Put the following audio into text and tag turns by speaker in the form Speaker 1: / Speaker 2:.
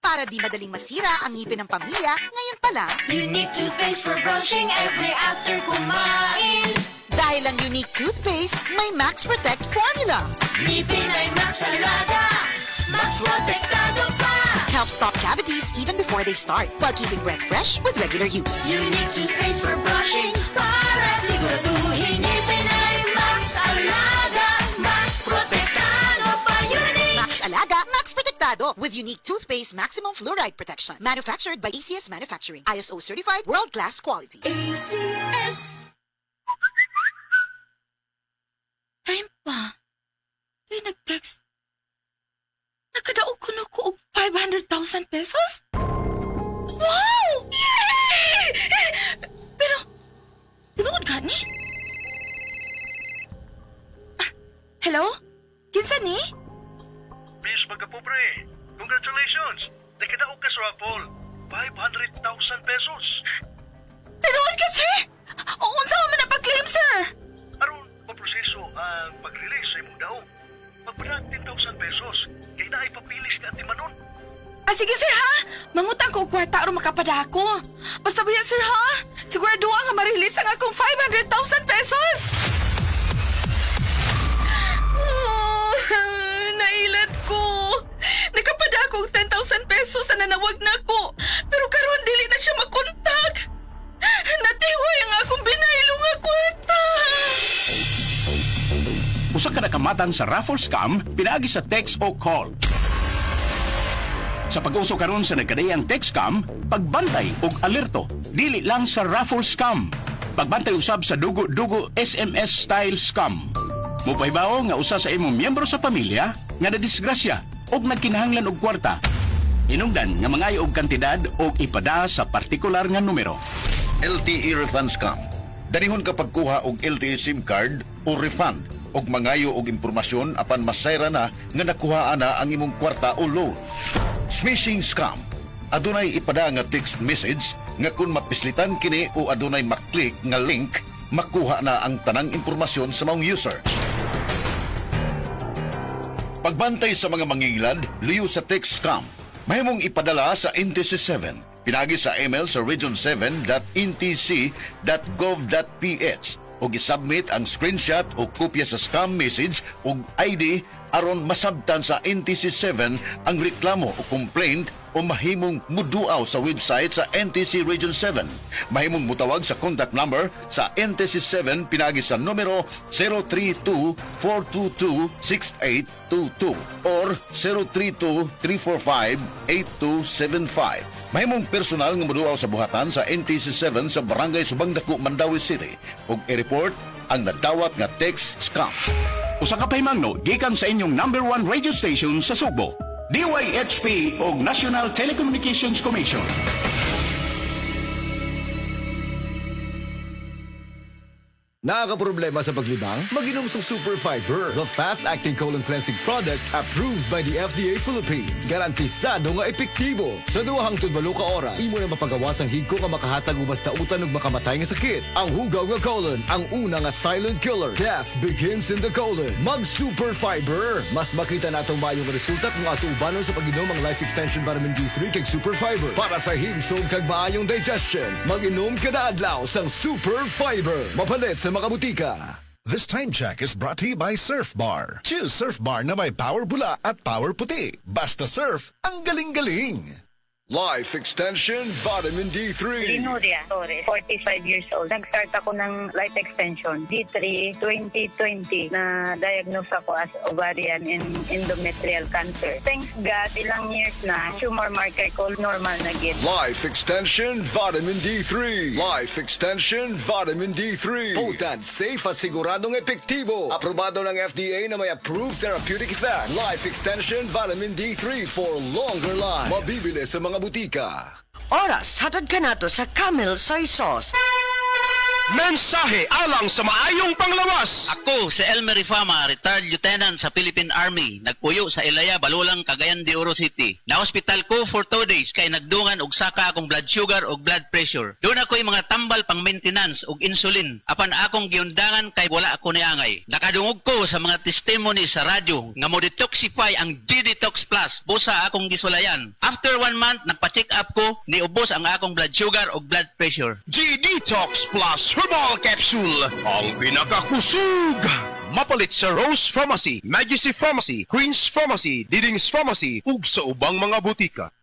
Speaker 1: Para di madaling masira ang ngipin ng pamilya, ngayon pa lang,
Speaker 2: Unique toothpaste for brushing every after kumain.
Speaker 1: dahil ang Unique Toothpaste, may Max Protect formula.
Speaker 2: Ngipin ay Max Alaga, Max Protektado pa.
Speaker 1: Helps stop cavities even before they start, while keeping breath fresh with regular use.
Speaker 2: Unique toothpaste for brushing para siguraduhin ngipin ay Max Alaga, Max Protektado pa. Unique.
Speaker 1: Max Alaga, Max Protectado with Unique Toothpaste Maximum Fluoride Protection. Manufactured by ACS Manufacturing. ISO certified world-class quality.
Speaker 2: ACS.
Speaker 3: Time pa. Kaya nag-text. Nakadaog ko na ko og 500,000 pesos? Wow! Yay! Pero, tinuod ka ni? Hello? Kinsa ni?
Speaker 4: Miss Magkapobre, congratulations! Nakadaog ka sa raffle. 500,000 pesos.
Speaker 3: Tinuod ka, sir? O, unsa man na pag-claim, sir?
Speaker 4: Aron, maproseso ang pag-release sa imong daog. Magpadag 10,000 pesos. Kaya na ay papilis ka at timanon.
Speaker 3: Sige, sir, ha? Mangutang ko og kwarta aron makapadako. Basta ba yan, sir, ha? Sigurado nga ma-release ang akong 500,000 pesos! Oh, nailat ko. Nakapadako og 10,000 pesos na nanawag na ko. Pero karon dili na siya makontak. Natiway ang akong binaylo nga kwarta.
Speaker 5: Usa ka nakamatang sa raffle scam pinaagi sa text o call. Sa pag-uso karon sa nagkadayang text scam, pagbantay og alerto dili lang sa raffle scam. Pagbantay usab sa dugo-dugo SMS style scam. Mupaybaw nga usa sa imong miyembro sa pamilya nga nadisgrasya og nagkinahanglan og kwarta. Hinungdan nga mangayo og kantidad og ipada sa partikular nga numero.
Speaker 6: LTE refund scam. Danihon ka pagkuha og LTE SIM card o refund og mangayo og impormasyon apan masayra na nga nakuha na ang imong kwarta o loan. Smishing scam. Adunay ipada nga text message nga kung mapislitan kini o adunay maklik nga link, makuha na ang tanang impormasyon sa maong user. Pagbantay sa mga mangingilad, liyo sa text scam. Mahimong ipadala sa NTC 7. Pinagi sa email sa region7.ntc.gov.ph o gisubmit ang screenshot o kopya sa scam message o ID aron masabtan sa NTC 7 ang reklamo o complaint o mahimong muduaw sa website sa NTC Region 7. Mahimong mutawag sa contact number sa NTC 7 pinagi sa numero 032-422-6822 or 032-345-8275. Mahimong personal nga muduaw sa buhatan sa NTC 7 sa Barangay Subangdako, Mandawi City ug i-report ang nadawat nga text scam.
Speaker 5: Usa ka pahimangno gikan sa inyong number 1 radio station sa Sugbo, DYHP o National Telecommunications Commission.
Speaker 7: Nakakaproblema sa paglibang? Mag-inom sa Super Fiber, the fast-acting colon cleansing product approved by the FDA Philippines. Garantisado nga epektibo. Sa 2 hangtod 8 ka oras, imo na mapagawas ang higko nga makahatag ubas tautan ug makamatay nga sakit. Ang hugaw nga colon, ang una nga silent killer. Death begins in the colon. Mag-Super Fiber. Mas makita natong mayong resulta kung ato ubanon sa pag-inom ang Life Extension Vitamin D3 kag Super Fiber. Para sa himsog kag maayong digestion, mag-inom kada adlaw sang Super Fiber. Mapalit sa mga butika.
Speaker 8: This time check is brought to you by Surf Bar. Choose Surf Bar na may power bula at power puti. Basta surf, ang galing-galing!
Speaker 7: Life Extension Vitamin D3.
Speaker 9: Linuria Torres, 45 years old. Nag-start ako ng life extension, D3, 2020, na diagnose ako as ovarian and endometrial cancer. Thanks God, ilang years na, tumor marker ko normal na gid.
Speaker 7: Life Extension Vitamin D3. Life Extension Vitamin D3. Potent, safe at siguradong epektibo. Aprobado ng FDA na may approved therapeutic effect. Life Extension Vitamin D3 for longer life. Mabibili sa mga butika.
Speaker 10: Oras, hatod ka na to sa Camel Soy Sauce. Mensahe alang sa maayong panglawas.
Speaker 11: Ako si Elmer Ifama, retired lieutenant sa Philippine Army. Nagpuyo sa Ilaya, Balulang, Cagayan de Oro City. Na-hospital ko for 2 days kay nagdungan og saka akong blood sugar og blood pressure. Doon ako'y mga tambal pang maintenance og insulin. Apan akong giundangan kay wala ako niangay. Nakadungog ko sa mga testimony sa radyo nga mo detoxify ang G-Detox Plus. Busa akong gisulayan. After 1 month, nagpa-check up ko, niubos ang akong blood sugar og blood pressure.
Speaker 10: G-Detox Plus Herbal Capsule, ang pinakakusog. Mapalit sa Rose Pharmacy, Majesty Pharmacy, Queen's Pharmacy, Diding's Pharmacy, ug sa ubang mga butika.